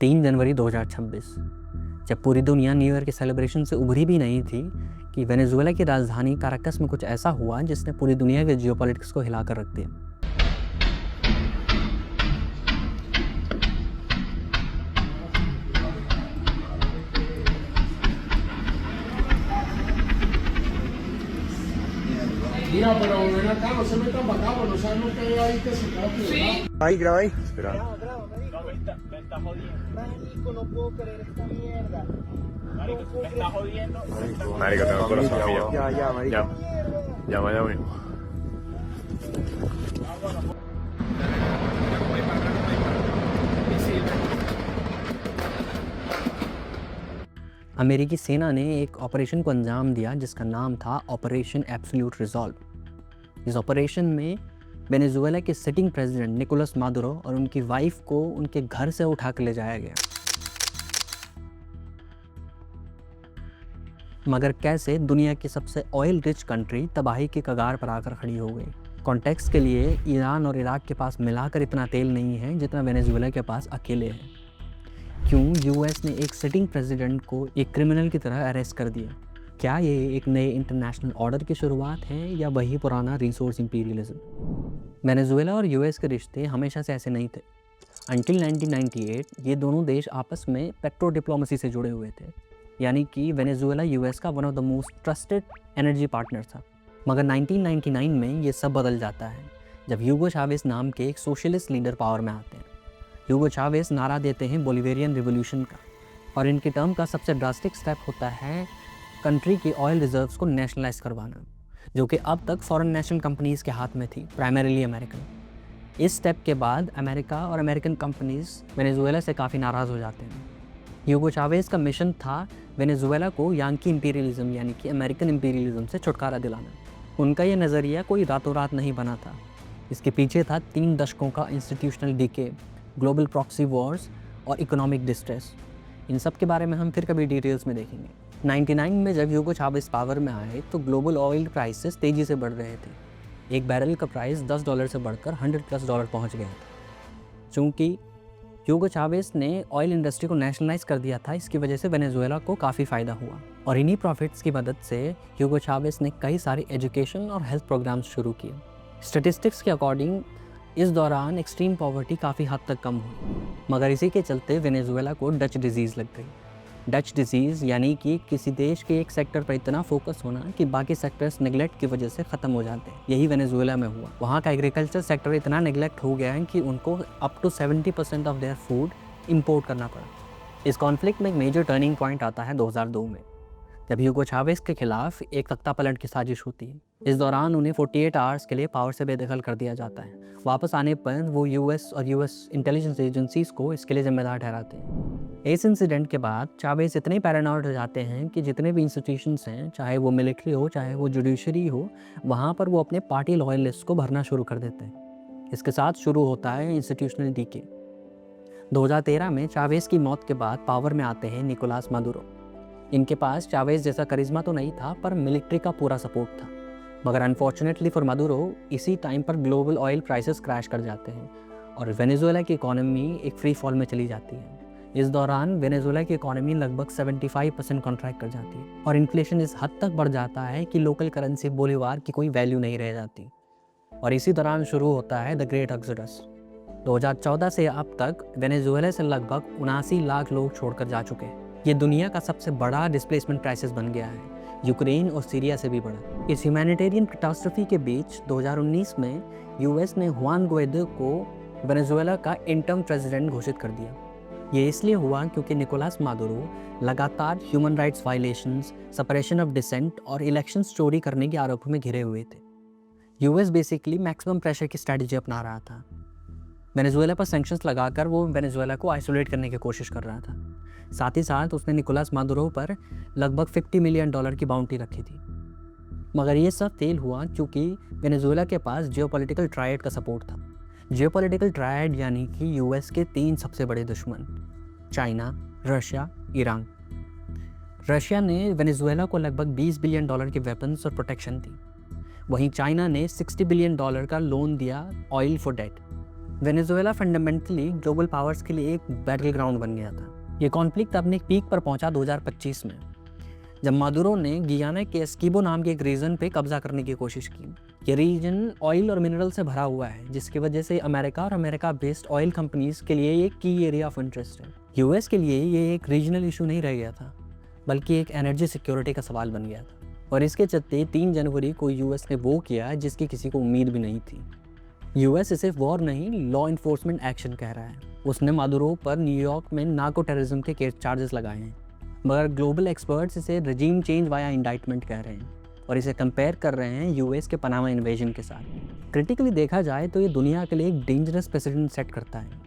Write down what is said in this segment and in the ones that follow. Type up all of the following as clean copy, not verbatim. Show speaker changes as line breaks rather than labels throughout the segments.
3 जनवरी 2026, जब पूरी दुनिया न्यू ईयर के सेलिब्रेशन से उभरी भी नहीं थी कि वेनेजुएला की राजधानी काराकस में कुछ ऐसा हुआ जिसने पूरी दुनिया के जियोपॉलिटिक्स को हिलाकर रख दिया।
Mira, pero ven acá, no se metan para acá, porque no saben lo que hay ahí que se queda pegado.
Ahí, graba ahí. Espera.
Grabo, marico.
Me está jodiendo.
Marico, no puedo creer esta mierda.
Marico,
No
me
puedo
está
creer.
jodiendo.
Marico, tengo el corazón pillado.
Esta
Ya,
mierda.
ya mismo.
अमेरिकी सेना ने एक operation को अंजाम दिया जिसका नाम था ऑपरेशन एब्सोल्यूट रिजॉल्व। इस ऑपरेशन में वेनेजुएला के सिटिंग प्रेसिडेंट निकोलस मादुरो और उनकी वाइफ को उनके घर से उठा कर ले जाया गया। मगर कैसे दुनिया की सबसे ऑयल रिच कंट्री तबाही की कगार पर आकर खड़ी हो गई। कॉन्टेक्स्ट के लिए ईरान और इराक के पास मिलाकर इतना तेल नहीं है जितना वेनेजुएला के पास अकेले है। क्यों यूएस ने एक सिटिंग प्रेसिडेंट को एक क्रिमिनल की तरह अरेस्ट कर दिया? क्या ये एक नए इंटरनेशनल ऑर्डर की शुरुआत है या वही पुराना रिसोर्स इंपीरियलिज्म? वेनेजुएला और यूएस के रिश्ते हमेशा से ऐसे नहीं थे। अंटिल 1998 ये दोनों देश आपस में पेट्रो डिप्लोमेसी से जुड़े हुए थे, यानी कि वेनेजुएला यूएस का one of the most trusted energy partner था। मगर 1999 में ये सब बदल जाता है जब ह्यूगो चावेज नाम के एक सोशलिस्ट लीडर पावर में आते हैं। ह्यूगो चावेज नारा देते हैं बोलिवेरियन रिवोल्यूशन का, और इनके टर्म का सबसे ड्रास्टिक स्टेप होता है कंट्री की ऑयल रिजर्व्स को नेशनलाइज करवाना, जो कि अब तक फॉरेन नेशनल कंपनीज़ के हाथ में थी, प्राइमरीली अमेरिकन। इस स्टेप के बाद अमेरिका और अमेरिकन कंपनीज़ वेनेजुएला से काफ़ी नाराज़ हो जाते हैं। ह्यूगो चावेज का मिशन था वेनेजुएला को यांकी इंपीरियलिज्म यानी कि अमेरिकन इंपीरियलिज्म से छुटकारा दिलाना। उनका ये नज़रिया कोई रातों रात नहीं बना था। इसके पीछे था 3 दशकों का institutional decay, global proxy wars और इकोनॉमिक डिस्ट्रेस। इन सब के बारे में हम फिर कभी डिटेल्स में देखेंगे। 99 में जब ह्यूगो चावेज पावर में आए तो ग्लोबल ऑयल प्राइसेस तेज़ी से बढ़ रहे थे। एक बैरल का प्राइस $10 से बढ़कर $100+ पहुंच गया था। चूँकि ह्यूगो चावेज ने ऑयल इंडस्ट्री को नेशनलाइज कर दिया था, इसकी वजह से वेनेजुएला को काफ़ी फ़ायदा हुआ, और इन्हीं प्रॉफिट्स की मदद से ह्यूगो चावेज ने कई सारे एजुकेशन और हेल्थ प्रोग्राम्स शुरू किए। स्टेटिस्टिक्स के अकॉर्डिंग इस दौरान एक्सट्रीम पॉवर्टी काफ़ी हद तक कम हुई, मगर इसी के चलते वेनेजुएला को डच डिजीज़ लग गई। डच डिजीज़ यानी कि किसी देश के एक सेक्टर पर इतना फोकस होना कि बाकी सेक्टर्स नेगलेक्ट की वजह से ख़त्म हो जाते हैं। यही वेनेजुएला में हुआ। वहाँ का एग्रीकल्चर सेक्टर इतना नेगलेक्ट हो गया है कि उनको up to 70% of their food import करना पड़ा। इस कॉन्फ्लिक्ट में एक मेजर टर्निंग पॉइंट आता है 2002 में, जब ह्यूगो चावेज के खिलाफ एक तख्ता पलट की साजिश होती है। इस दौरान उन्हें 48 आवर्स के लिए पावर से बेदखल कर दिया जाता है। वापस आने पर वो यूएस और यूएस इंटेलिजेंस एजेंसीज को इसके लिए जिम्मेदार ठहराते हैं। इस इंसिडेंट के बाद चावेज इतने पैरानॉइड हो जाते हैं कि जितने भी इंस्टीट्यूशंस हैं, चाहे वो मिलिट्री हो चाहे वो जुडिशरी हो, वहाँ पर वो अपने पार्टी लॉयलिस्ट को भरना शुरू कर देते हैं। इसके साथ शुरू होता है इंस्टीट्यूशनल डीके। 2013 में चावेज की मौत के बाद पावर में आते हैं निकोलस मादुरो। इनके पास चावेज जैसा करिश्मा तो नहीं था, पर मिलिट्री का पूरा सपोर्ट था। मगर अनफॉर्चुनेटली फॉर मादुरो इसी टाइम पर ग्लोबल ऑयल प्राइसेस क्रैश कर जाते हैं और वेनेजुएला की इकोनॉमी एक फ्री फॉल में चली जाती है। इस दौरान वेनेजुएला की इकोनॉमी लगभग 75% कॉन्ट्रैक्ट कर जाती है और इन्फ्लेशन इस हद तक बढ़ जाता है कि लोकल करेंसी बोलीवार की कोई वैल्यू नहीं रह जाती। और इसी दौरान शुरू होता है द ग्रेट एक्सोडस। 2014 से अब तक वेनेजुएला से लगभग 79 लाख लोग छोड़कर जा चुके हैं। ये दुनिया का सबसे बड़ा डिस्प्लेसमेंट क्राइसिस बन गया है, यूक्रेन और सीरिया से भी बड़ा। इस ह्यूमैनिटेरियन कैटास्ट्रोफी के बीच 2019 में यूएस ने हुआन ग्वाइडो को वेनेजुएला का इंटर्म प्रेसिडेंट घोषित कर दिया। ये इसलिए हुआ क्योंकि निकोलस मादुरो लगातार human rights violations, separation of dissent और इलेक्शंस चोरी करने के आरोपों में घिरे हुए थे। यूएस बेसिकली मैक्सिमम प्रेशर की स्ट्रैटेजी अपना रहा था। वेनेजुएला पर सैंक्शंस लगाकर वो वेनेजुएला को आइसोलेट करने की कोशिश कर रहा था। साथ ही साथ उसने निकोलस मादुरो पर लगभग $50 मिलियन की बाउंटी रखी थी। मगर ये सब फेल हुआ क्योंकि वेनेजुएला के पास जियोपॉलिटिकल ट्रायड का सपोर्ट था। जियोपॉलिटिकल ट्रायड यानी कि यूएस के 3 सबसे बड़े दुश्मन, चाइना, रशिया, ईरान। रशिया ने वेनेजुएला को लगभग $20 बिलियन की वेपन्स और प्रोटेक्शन दी। वहीं चाइना ने $60 बिलियन का लोन दिया oil for debt. Venezuela fundamentally global powers के लिए एक बैटल ग्राउंड बन गया था। ये कॉन्फ्लिक्ट अपने पीक पर पहुंचा 2025 में, जब मादुरो ने गियाना के एस्कीबो नाम के एक रीजन पे कब्जा करने की कोशिश की। ये रीजन ऑयल और मिनरल से भरा हुआ है, जिसकी वजह से अमेरिका और अमेरिका बेस्ड ऑयल कंपनीज के लिए एक की एरिया ऑफ इंटरेस्ट है। यूएस के लिए ये एक रीजनल इशू नहीं रह गया था, बल्कि एक एनर्जी सिक्योरिटी का सवाल बन गया था। और इसके चलते 3 जनवरी को यूएस ने वो किया जिसकी किसी को उम्मीद भी नहीं थी। यूएस इसे वॉर नहीं, लॉ इन्फोर्समेंट एक्शन कह रहा है। उसने मादुरो पर न्यूयॉर्क में नार्को टेररिज्म के केस चार्जेस लगाए हैं, मगर ग्लोबल एक्सपर्ट्स इसे रजीम चेंज वाया इंडाइटमेंट कह रहे हैं और इसे कंपेयर कर रहे हैं यूएस के पनामा इन्वेजन के साथ। क्रिटिकली देखा जाए तो ये दुनिया के लिए एक डेंजरस प्रेसिडेंट सेट करता है।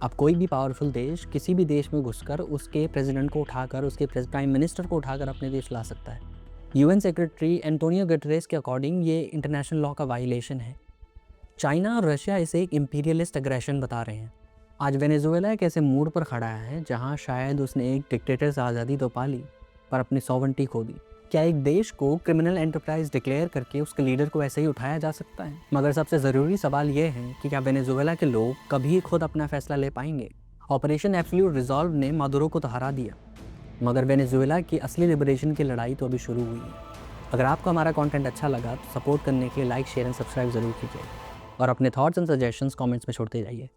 अब कोई भी पावरफुल देश किसी भी देश में घुसकर उसके प्रेसिडेंट को उठाकर, उसके प्राइम मिनिस्टर को उठाकर अपने देश ला सकता है। यूएन सेक्रेटरी एंटोनियो गुटेरेस के अकॉर्डिंग ये इंटरनेशनल लॉ का वायलेशन है। चाइना और रशिया इसे एक इंपीरियलिस्ट एग्रेशन बता रहे हैं। आज वेनेजुएला एक ऐसे मूड पर खड़ा है जहां शायद उसने एक डिक्टेटर से आज़ादी तो पा ली, पर अपनी सॉवरेंटी खो दी। क्या एक देश को क्रिमिनल एंटरप्राइज डिक्लेयर करके उसके लीडर को ऐसे ही उठाया जा सकता है? मगर सबसे ज़रूरी सवाल ये है कि क्या वेनेजुएला के लोग कभी खुद अपना फैसला ले पाएंगे? ऑपरेशन एब्सोल्यूट रिजॉल्व ने मादुरो को तो हरा दिया, मगर वेनेजुएला की असली लिबरेशन की लड़ाई तो अभी शुरू हुई है। अगर आपको हमारा कंटेंट अच्छा लगा तो सपोर्ट करने के लिए लाइक, शेयर एंड सब्सक्राइब ज़रूर कीजिए और अपने थॉट्स एंड सजेशंस कमेंट्स में छोड़ते जाइए।